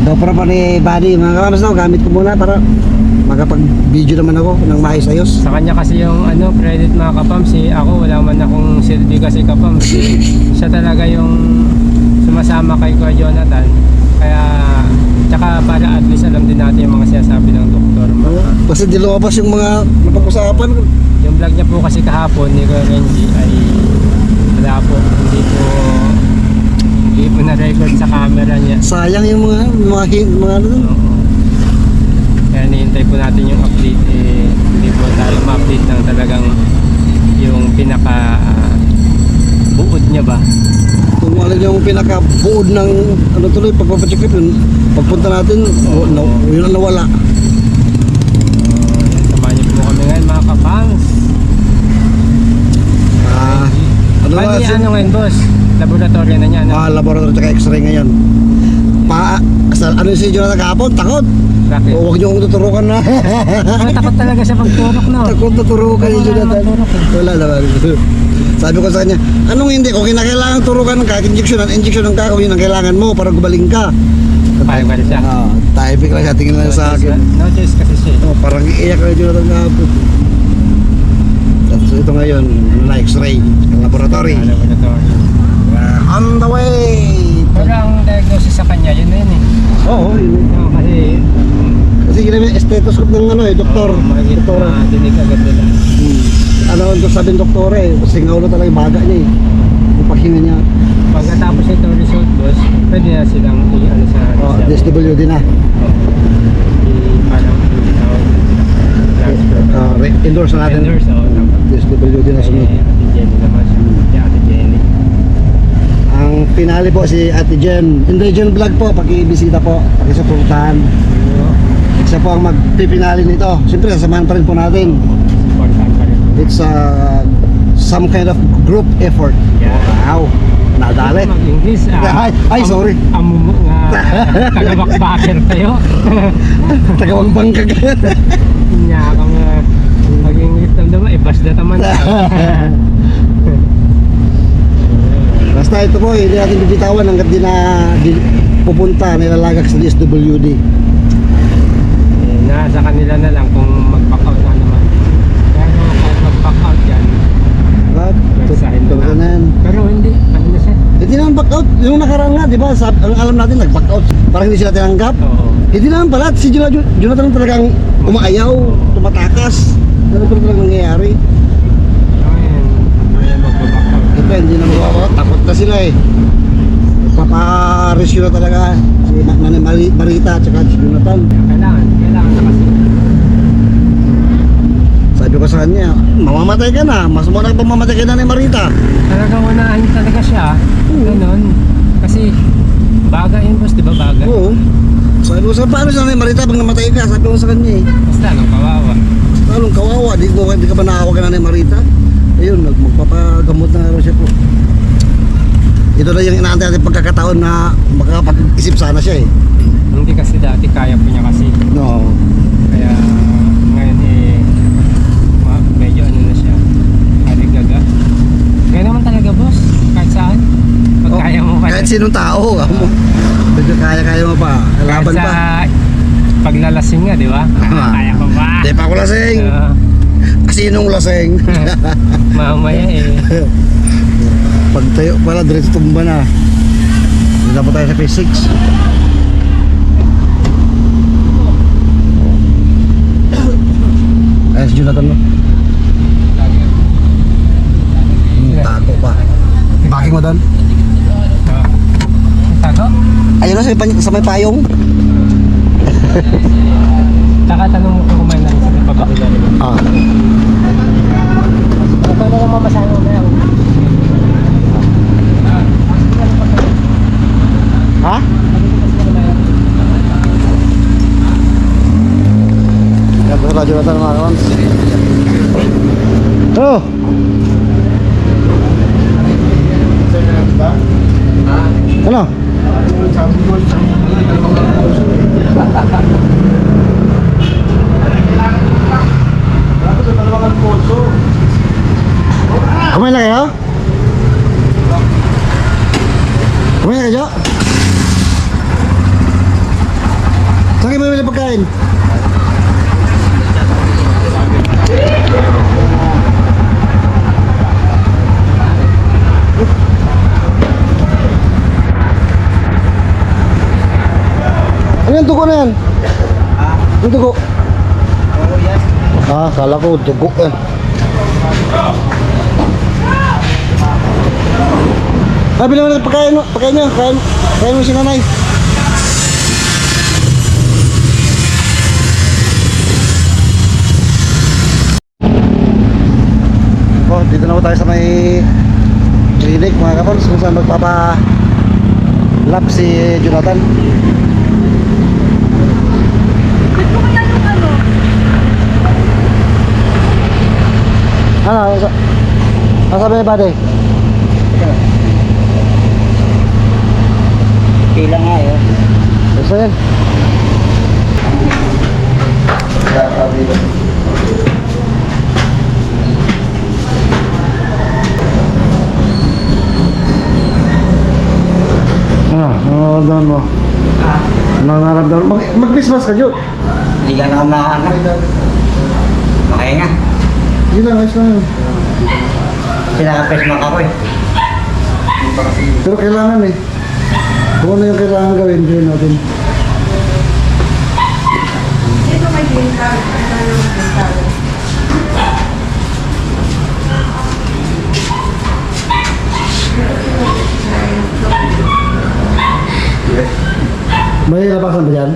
GoPro pa ni Buddy. Mga kamamas daw, gamit ko muna para makapag-video naman ako ng maayos-ayos. Sa kanya kasi yung credit mga kapams, ako wala man akong silbi kasi kapams. Siya talaga yung sumasama kay Kuya Jonathan. Kaya tsaka para at least alam din natin yung mga sinasabi ng doktor. Kasi di lumabas yung mga napag-usapan. Yung vlog niya po kasi kahapon ni Kuya Renji ay wala po, hindi po na-record sa camera niya. Sayang yung mga ano dun. Kaya nihintay po natin yung update, hindi po tayo ma-update ng talagang yung pinaka buod niya ba. Kung alam yung pinaka-buod ng ano tuloy, pagpapacheck yun, pagpunta natin, yun ang nawala. Samahan niyo po kami ngayon mga kapangs. Ano ba? Ano ngayon boss? Laboratory na niya, no? Laboratory at x-ray ngayon. Ano yung si Jonathan kahapon? Takot. Bakit? Huwag niyo akong tuturukan na. Takot talaga siya pagturok, no? Takot tuturukan ni Jonathan. Wala naman. Sabi ko sa kanya, anong hindi? Kung kinakailangan turukan ka, injection ng kakao, yun ang kailangan mo para gumaling ka. Payag ba siya? Typing lang siya, tingin lang sa akin. No choice kasi siya. Parang iiyak na Jonathan kahapon. So ito ngayon, x-ray, laboratory. Laboratory. On the way! Pero ang diagnosis sa kanya, yun na yun eh. Oo, yun. Kasi ginamit yung stethoscope ng doktor. Doktora. Dinig agad nila. Ano ang sabi ng doktor singaw na talaga yung baga niya yung paghinga niya. Pagkatapos ito result boss, pwede na silang i-ano sa DSWD na. Parang transfer. Endorse na natin. Endorse, DSWD na sunod. Ate Jenny naman siya. Si Ate Jenny. Ang pinali po si Ate Jen. Hindi Jen Vlog po, pag-ibisita po, pag-isuportahan. Siya po ang magpipinali nito. Siyempre, sasamahan pa rin po natin. It's some kind of group effort. Yeah. Wow, nadali. Mag-English. Ay, sorry. Amumo nga. Tagabakbaker tayo. Tagawang bangkag. Nya ka nga. Mag-English naman, ibas na taman. Basta ito po, hindi natin bibitawan hanggat di na pupunta, nilalagak sa DSWD. Nasa kanila na lang kung mag-back out na naman. Kaya kahit mag-back out yan, pero hindi, ano na siya? Hindi naman back out, yung nakaraan nga, di ba? Ang alam natin, nag-back out. Parang hindi sila tinanggap. Hindi naman pala, si Jonathan talagang umaayaw, tumatakas. Ganun pa talagang nangyayari. Ayun, mag-back out. Ito, hindi na mag-back, takot na sila Papa-rescue na talaga si Manny Marita at saka si Jonathan. Kailangan na kasi. Sabi ko sa kanya, mamamatay ka na, mas muna ka pa mamatay ka na ni Marita. Talagang unahin talaga siya. Ganon. Kasi baga yun boss, di ba baga? Oo. Sabi ko sa paano siya ni Marita pag namatay ka? Sabi ko sa kanya Basta anong kawawa. Anong kawawa, di ka ba nakawag ka na ni Marita? Ayun, magpapagamot na rin siya po. Ito na yung inaantay natin pagkakataon na makakapag-isip sana siya Hindi kasi dati kaya po niya kasi. No. Kaya ngayon medyo ano na siya. Haligaga. Kaya naman talaga boss, kahit saan. Pag kaya mo pa. Kahit sinong tao, medyo kaya mo pa. Laban pa. Paglalasing nga, di ba? Kaya ko ba? Di pa ako lasing. Sinong lasing? Mamaya Pag tayo pala, diretso tumba na. Hindi po tayo sa phase 6. Ayun si Jonathan mo. Tago pa. Backing mo doon? Tago? Ayun na sa may payong. Tsaka tanong mo kung kumain lang sa pagkakila nila. Paano kung mamasano na yan? Ha? Yan po sa Jonathan mga kawan. Oh! Ano? Kumain na kayo? Kumain na kayo? Ano yung dugo na yan? Yung dugo? Ah, kala ko dugo eh. Ah, bilang mo na pagkain nyo, kain mo si nanay. Oh, dito na po tayo sa may clinic mga kapals kung saan magpapa-lap si Jonathan. Ano? Ano sabi ni Buddy? Pila nga yun. Gusto yan? Ano naramdaman mo? Ano naramdaman mo? Mag-Christmas ka, Jun. Hindi ka na kumakan. Okay nga. Yun lang, ayos lang yun. Sinakapes ako eh. Pero kailangan eh. Kung ano yung kailangan gawin, gawin natin. Dito may green card. Ano yung green card? May labasan ba dyan?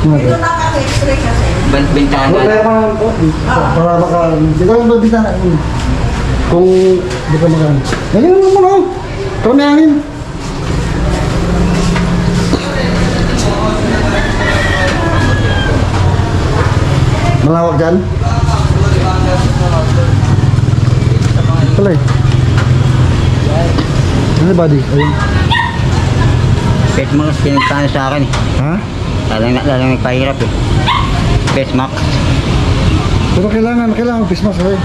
Dito nakaka-x-ray kasi. Bintana. Kaya ka naman po. Para baka, di ko lang babita na. Kung di ka magaan. Ganyan naman mo na. Pero may hangin. Malawak dyan? Pala eh. Ano buddy? Ayun. Pet mo kasi pinagkano sa akin eh. Ha? Lalang nagpahirap eh. Best max. Pero kailangan face mask eh.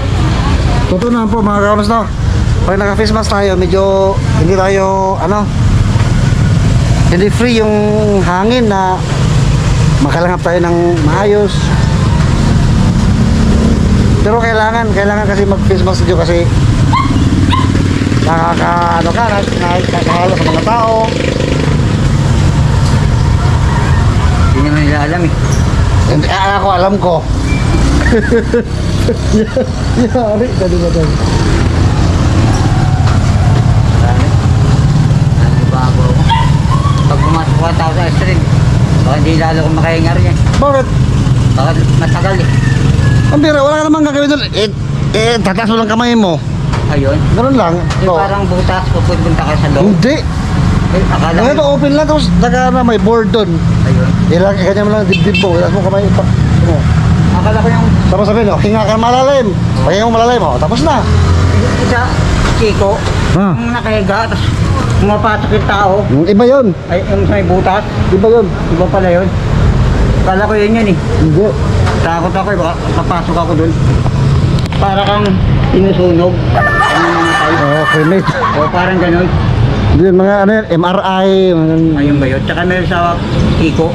Totoo naman po mga kamas na. Pag naka-face mask tayo, medyo hindi tayo hindi free yung hangin na makalanghap tayo ng maayos. Pero kailangan kasi mag-face mask dito kasi nakakahalo sa mga tao. Hindi naman nila alam eh. Hindi, ako alam ko. Yari, dali ba tayo? Ano bago ako. Pag pumasok ka tao sa street, baka hindi lalo kong makahinga rin eh. Bakit? Baka matagal eh. Ang bira, wala ka namang gagawin doon. Tataas mo lang kamay mo. Ayun. Ganun lang. Yung parang butas, pupunta ka sa loob. Hindi. Eh, akala Ngayon ito, ko. open lang, tapos na may board doon. Ayun. Ganyan mo lang dibdib mo. Ilas mo kamay. Ano. Akala ko yung Tapos sabihin, hinga ka malalim. Pahinga mo malalim, tapos na. isa, Chico, Ha? yung nakahiga, tapos pumapasok yung tao. Iba yun. Ay, yung sa may butas, Iba yun. iba pala yun. Akala ko yun eh. Hindi. Takot ako eh, baka papasok ako dun. Para kang sinusunog. Cremate. O parang ganun. Hindi, mga ano yan, MRI. Ayun ba yun? Tsaka meron sa Chico,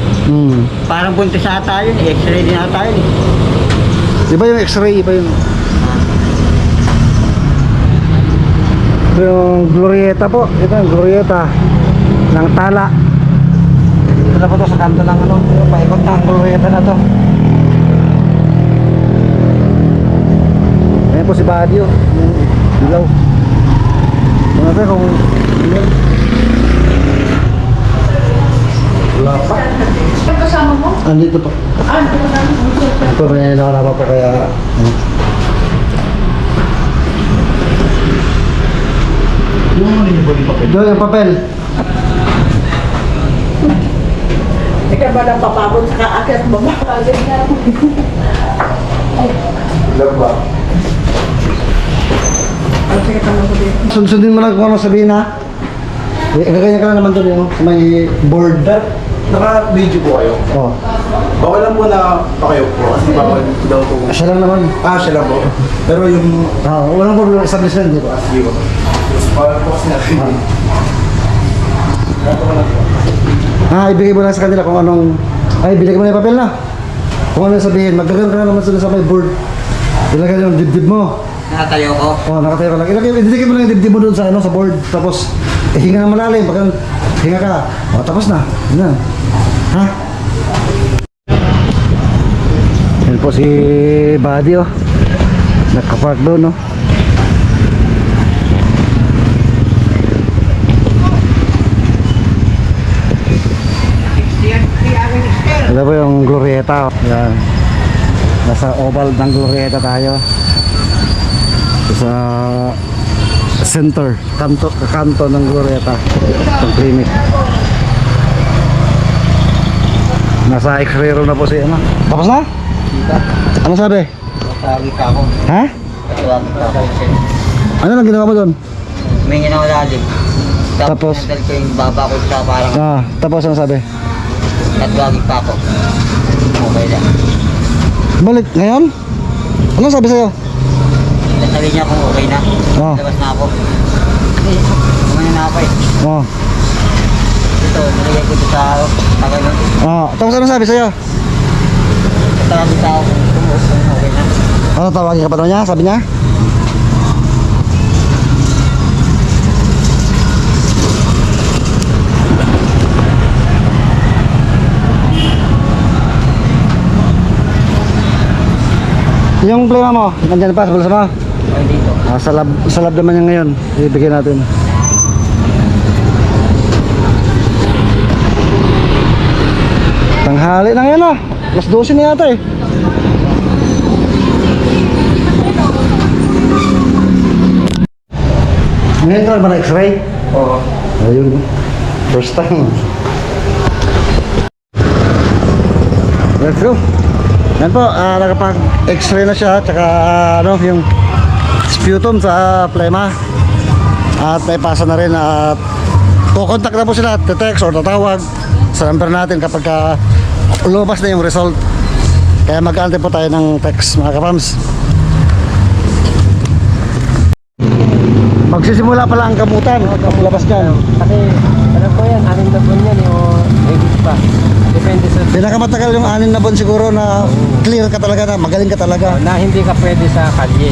parang buntis ata yun, x-ray din ata yun. Iba yung x-ray, iba yung... Ito yung glorieta po. Ito yung glorieta ng Tala. Ito na po to sa kanto ng ano. Paikot na ang glorieta na to. Ayan po si Badio. Yung dilaw. Ano natin kung... Wala pa. Ang kasama mo? Andito po. Ang kasama mo? Ito may nakalapa po kaya... Doon yung papel. Hindi ka ba napapagod sa kaakit baba? Ganyan. Ilan ba? Ang sige tanong ko dito. Sundin mo lang kung ano sabihin ha. Gaganyan ka na naman doon yung may board. Naka-video po kayo. Oh. Bawal lang po na pakayo po kasi bawal daw po. Siya lang naman. Siya lang po. Pero yung... Walang problema establishment, di ba? Sige po. Bawal po kasi natin. Ibigay mo lang sa kanila kung anong Ay, bili ka mo na yung papel na. Kung ano sabihin, magkaroon ka na naman sa may board. Ilagay yung dibdib mo. Nakatayo ko. Oh, nakatayo ka lang. Idikit mo lang yung dibdib mo doon sa ano, sa board. Tapos, hinga na malalim. Pagka hinga ka. O, tapos na. Yun na. Ha? Yan po si Buddy, oh. Nakapark doon, no. Ito po yung Glorieta, oh. Yan. Nasa oval ng Glorieta tayo. Sa center, kanto ng Glorieta. Itong clinic. Nasa X-ray na po si ano. Tapos na? Ano sabi? Tawagin pa ako. Ha? Tawagin pa ako. Ano lang ginawa mo doon? Humingi ng malalim. Tapos? Nadal ko yung baba ko sa parang Tapos ano sabi? natawagin pa ako. Okay lang. Balik ngayon? Ano sabi sa'yo? Nasabi niya kung okay na. Oh. Labas na ako. Kumana na ako eh. Oh. Ito, nalagay ko dito sa tagalon. Tapos ano sabi sa'yo? Natawagin pa ako kung okay na. Ano tawagin ka pa daw niya? Sabi niya? Yung plema mo, nandyan pa sa bulsa mo? Okay dito. Sa lab naman yan ngayon. Ibigay natin. Tanghali na ngayon, ah. Mas 12 na yata eh. Ngayon ka ba na x-ray? Oo. Ayun. First time. Let's go. Yan po, nakapag-x-ray na siya. Tsaka ano, yung sputum sa plema. At may pasa na rin. At kukontak na po sila. Text or tatawag sa number natin kapag lumabas na yung result. Kaya mag-aantay po tayo ng text, mga kapams. Magsisimula pala ang gamutan. Labas dyan. Kasi, alam ko yan, 6 na buwan yan, o higit pa. Depende sa Pinakamatagal yung 6 na buwan siguro na clear ka talaga, na magaling ka talaga. na hindi ka pwede sa kalye.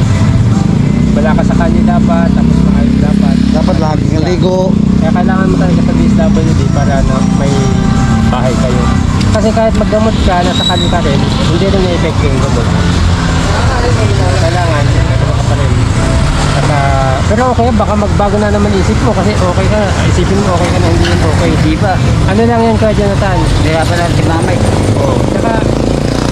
Wala ka sa kalye dapat, tapos maayos dapat. Dapat laging ligo. Kaya kailangan mo talaga sa DSWD para may bahay kayo. Kasi kahit maggamot ka, nasa kalye ka rin, hindi rin na-effect yung gamot. Kailangan, ano ka pa rin. Pero okay, baka magbago na naman isip mo kasi okay ka, isipin mo okay ka na, hindi yun okay. Di ba? Ano lang yan Kuya Jonathan? Hirapan lang si mamay. Oo. Tsaka,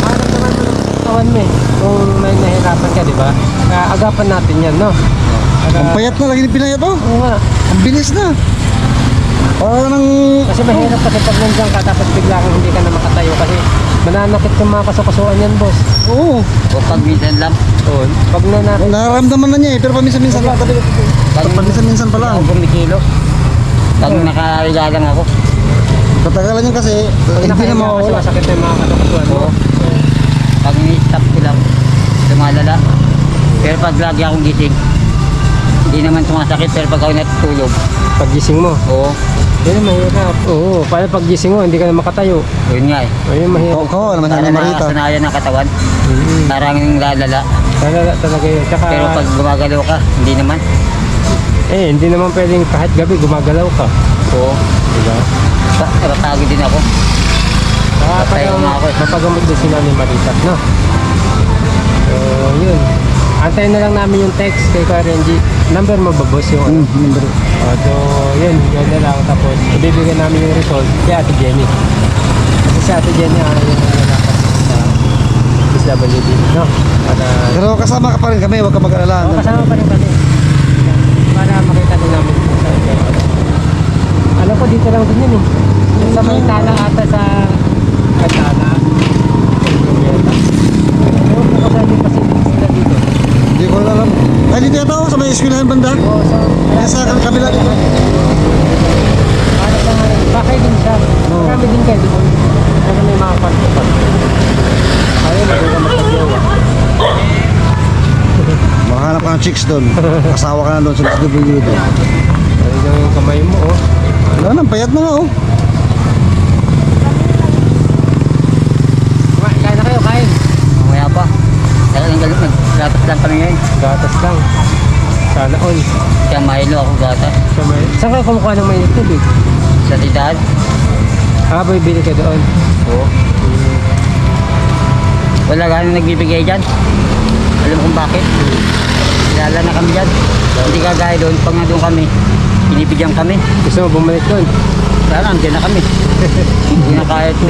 harap naman mo ng katawan mo eh. Kung may nahirapan ka, di ba? Kaya agapan natin yan, no? Ang payat na, lagi pinayat oh. Oo nga. Ang bilis na. Parang nang... Kasi mahirap kasi pag nandiyan ka, tapos bigla kang hindi ka na makatayo kasi mananakit yung mga kasukasuan yan, boss. Oo. O pag minsan lang. Oo. Pag nanakit, Nararamdaman na niya eh, pero paminsan-minsan lang. Pag Paminsan-minsan pa lang. ako kumikilo. Pag nakariga lang ako. Tatagalan yun kasi, hindi na mawawala. masakit na yung mga kasukasuan mo. Pag ni-stop ko lang, lumalala. Pero pag lagi akong gising, hindi naman sumasakit. Pero pag ako natutulog, Paggising mo, oo, yun ang mahirap. Oo. Paano paggising mo, hindi ka na makatayo. yun nga eh. Ayun, mahirap. Oo, naman Para sana Marita. nakasanayan ng katawan, Mm-hmm. parang lalala. Talaga yun. Tsaka, Pero pag gumagalaw ka, hindi naman. hindi naman pwedeng kahit gabi gumagalaw ka. Oo, Diba? napapagod din ako. Patayo nga ako eh. Mapagamot din sila ni Marita, no? So, yun. Antayin na lang namin yung text kay Kuya Renji. Number mo ba, boss? Yung ano? Number. So, yun na lang. Tapos, ibibigay namin yung result kay Ate Jenny. Kasi si Ate Jenny, yun ang nalakas sa SWD, no? Para, Pero kasama ka pa rin kami, huwag ka mag-alala. kasama pa rin kami. Para makita din namin kung saan kayo. Alam ko, dito lang din yun eh. Yung sa may talang ata sa Katana. Pero kung kasali pa sila dito. Hindi ko alam. Ay, dito yata ako sa may eskwelahan banda. Oo, so, Kaya sa kabila dito. para sa bakay din siya. Marami din kayo doon. Pero may mga kwarto pa. Ayun, hindi ka magpagyawa. Makahanap ka ng chicks doon. Kasawa ka na doon sa SWD. Ayun yung kamay mo, oh. Wala na, payat na nga oh. lang kami ngayon. Gatas lang. Sana all. Kaya mahilo ako gatas. Saan ka kumukuha ng mainit tubig? Sa tidad. Bibili ka doon. Oo. Wala gano'ng nagbibigay dyan. Alam kung bakit. Kilala na kami dyan. Hindi kagaya doon. Pag nga doon kami, pinibigyan kami. Gusto mo bumalik doon? Sana, andyan na kami. Hindi na kaya ito.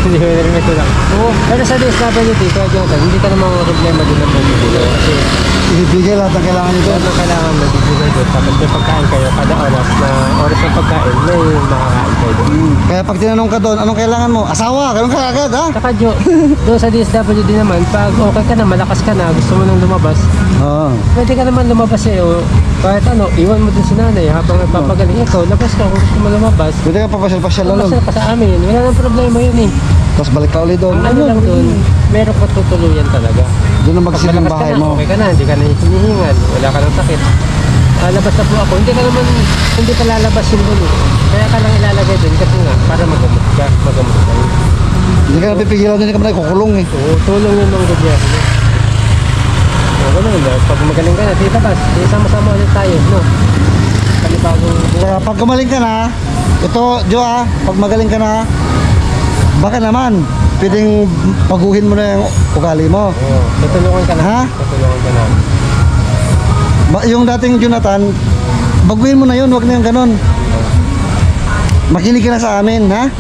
Hindi mo narinig ito lang. Oo. Pero sa DSWD, Kuya Jonathan, hindi ka namang problema din ang bumibili. Kasi Ibibigay lahat ng kailangan nito. lahat ng kailangan na bibigay doon. Tapos may pagkain kayo kada oras na oras ng pagkain, may makakain kayo doon. Kaya pag tinanong ka doon, anong kailangan mo? Asawa, ganun ka agad ha? Saka doon sa DSWD naman, pag okay ka na, malakas ka na, gusto mo nang lumabas, Oo. pwede ka naman lumabas eh. O, kahit ano, iwan mo din si nanay habang nagpapagaling. Ikaw, labas ka kung gusto mo lumabas. Pwede ka papasyal-pasyal na Lumabas lang. ka sa amin. Wala nang problema yun eh. Tapos balik ka ulit doon. Ang ano lang doon, meron ka tutuluyan talaga. Doon ang Pag magsilong malakas ka bahay na, mo. okay ka na, hindi ka na hinihingal, wala ka ng sakit. Labas na po ako, hindi ka lalabas yun doon eh. Kaya ka lang ilalagay doon kasi nga, para magamot ka yun. Hindi ka napipigilan doon, hindi ka na kukulong eh. Oo, tulong yun ng gobyerno. Oo, ganun ba? Pag magaling ka na, di labas, di sama-sama ulit tayo, no? Panibagong Kaya pag gumaling ka na, ito, Jo ah, pag magaling ka na, baka naman, pwedeng paguhin mo na yung ugali mo. Oo, tutulungan ka na. Ha? Tutulungan ka na. Yung dating Jonathan, baguhin mo na yun, wag na yung ganun. Makinig ka na sa amin, ha?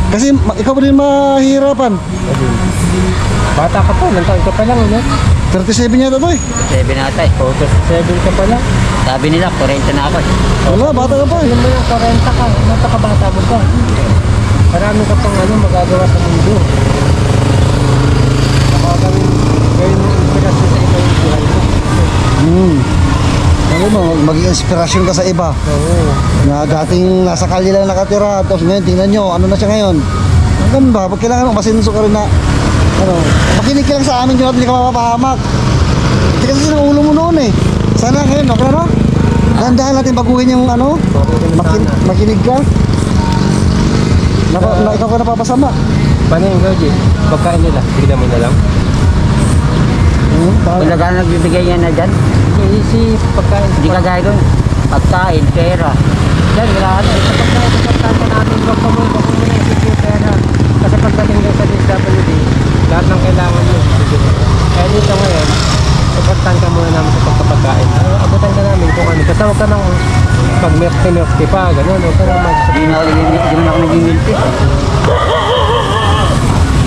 Kasi ikaw pa rin mahihirapan. Bata ka pa, ilang taon ka pa lang, ano? 37 yata to eh. 7 ata eh. Oo, 7 ka pa lang. Sabi nila, 40 na ako eh. Wala, bata ka pa eh. Alam mo yung 40 ka, napakabata mo pa. Marami ka pang ano, magagawa sa mundo. Nakakagawin gawin mo inspirasyon sa iba yung buhay mo. Alam mo, maging inspirasyon ka sa iba. Oo. Na dating nasa kalye lang nakatira, tapos ngayon tingnan nyo, ano na siya ngayon. Ang ganun ba? Pag kailangan mo, masinso ka rin na, ano, makinig ka lang sa amin, Jonathan, hindi ka mapapahamak. Hindi kasi ng ulo mo noon eh. Sana ngayon, okay na? Dahan-dahan natin baguhin yung ano, makinig ka. Ikaw ka napapasama. Paano yung Goji? Pagkain nila, bigyan mo na lang. Wala gano'ng nagbibigay yan na dyan. Si pagkain. Hindi kagaya doon. Pagkain, pera. Yan, wala ano. Sa pagkain, importante namin, wag mo na isip yung pera. Kasi pagdating din sa DSWD, lahat ng kailangan mo. Kaya dito ngayon, importante ka muna namin sa pagkapagkain. Abutan ka namin kung ano. Basta huwag ka nang pag milk pa, gano'n. Huwag ka nang Hindi na ako naging-milty.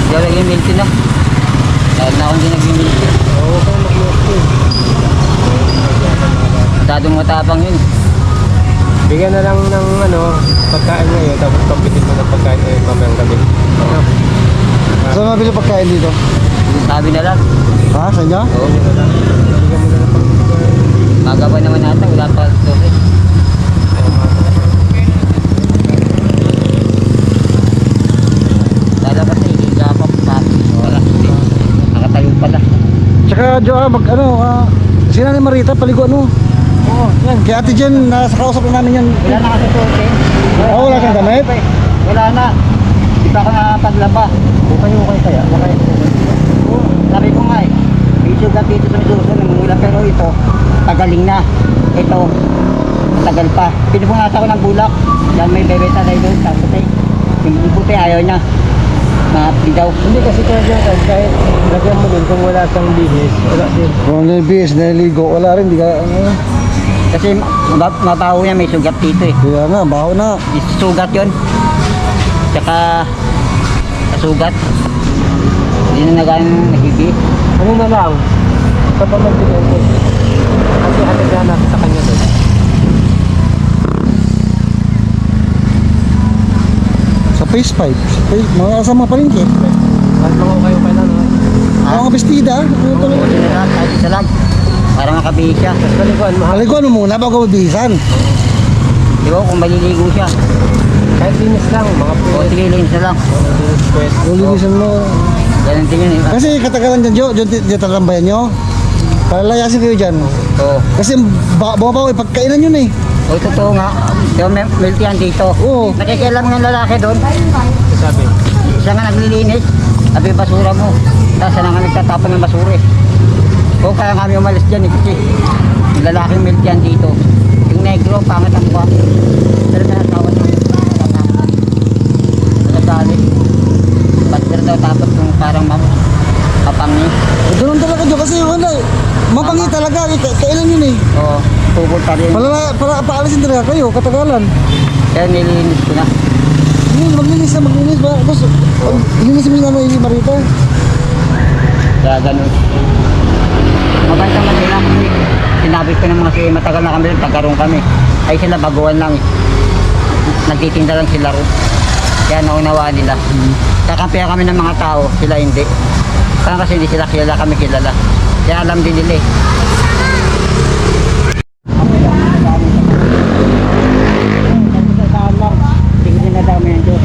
Hindi ako naging-milty na. Dahil na ako hindi naging-milty. huwag ka nang mag-milk. Masyadong matapang yun. Bigyan na lang ng ano, pagkain ngayon, tapos pagbitin mo ng pagkain ngayon mamayang gabi. Ano? Saan mabili pagkain dito? Sabi na lang. Ha? Sa inyo? Oo. Bigyan mo na ng pagkain. Magawa naman natin. Wala pa ito eh. Lalabas na higa pa pa. Wala. Nakatayo pala. Tsaka Jo, si Nanay Marita, paligo ano? Oo, yan. Kay Ate Jen, nasa kausap na namin yan. Wala na kasi ito eh. Wala kang damit? Wala na. Di pa ako nakapaglaba. Okay kaya. Sabi ko nga eh. May sugat dito sa suso. Namumula pero ito. Tagaling na. Ito. Tagal pa. Pinupunata ko ng bulak. Yan may bebeta tayo doon. Tapos eh. Yung puti ayaw niya. Napi daw. Hindi kasi kaya dyan, kahit lagyan mo din kung wala kang bihis, wala din. Kung nilibis, niligo, wala rin, di ka, ano. Kasi mabaho niya may sugat dito eh. Kaya na, baho na. Sugat yun. Tsaka sugat. Hindi na naghibi. Ano na lang, ito pa magbigyan ko. Kasi hatigaan natin sa kanya doon. Sa phase 5, mga kasama palengke. Kahit mga okay lang, no? Mga bestida, ano to? Hindi na lang, kahit isa lang. Para makabihis siya. Tapos paliguan mo, Paliguan mo muna bago mabihisan. Di ba kung maliligo siya. kahit linis lang, mga O puwet. sige, linis na lang. Puwet. Lulinisan mo. Ganun din yun eh. Kasi katagalan dyan, Jo, dyan talambayan nyo. Palalayasin kayo dyan. Oo. Kasi bumabaw, pagkainan yun eh. O totoo nga. Di ba milk yan dito. Oo. Nakikialam ng lalaki doon. Sabi, Siya nga naglilinis. Sabi basura mo. Tapos siya na nga nagtatapon ng basura eh. O kaya kami umalis dyan eh, kasi yung lalaking milk yan dito. Yung negro, pangat ang buha. Pero may asawa na. Nagkasali. Batter daw tapos yung parang mapangi. Doon talaga dyan kasi yung ano, mapangi talaga. Kailan yun eh. Oo, pupunta rin. Para paalisin talaga kayo, katagalan. Kaya nilinis ko na. Maglinis ba? Gusto, linis mo yung ano, yung Marita. Kaya ganun. Mabait naman sila kasi sinabi ko naman kasi matagal na kami rin, tagarong kami. Ay sila baguhan lang eh. Nagtitinda lang sila rin. Kaya naunawaan nila. Kakampihan kami ng mga tao, sila hindi. Kaya kasi hindi sila kilala, kami kilala. Kaya alam din nila eh. Hindi ko dinadami ang Diyos.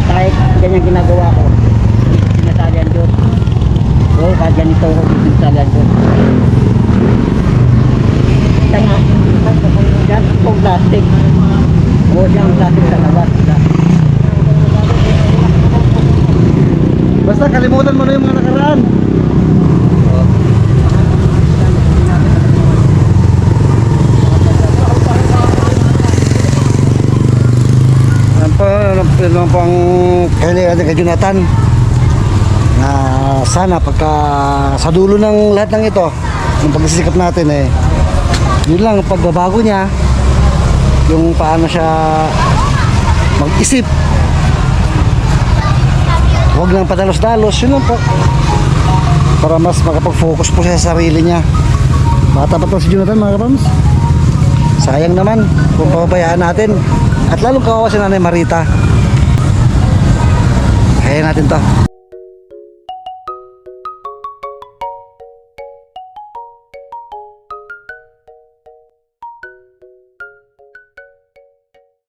Kahit ganyan ginagawa ko, sinasali ang Diyos. Oo, kahit ganito ko, sinasali ang Diyos. Ito nga, dyan, kung plastic. Oo, dyan plastic sa labas. Basta kalimutan mo na yung mga nakaraan. Ano po ang kailangan natin kay Jonathan na sana pagka sa dulo ng lahat ng ito ng pagsisikap natin eh yun lang pagbabago niya yung paano siya mag-isip, huwag lang padalos-dalos, yun lang po para mas makapag-focus po siya sa sarili niya. Bata pa to si Jonathan mga kapams, sayang naman kung pababayaan natin at lalong kawawa si Nanay Marita. Kaya natin to.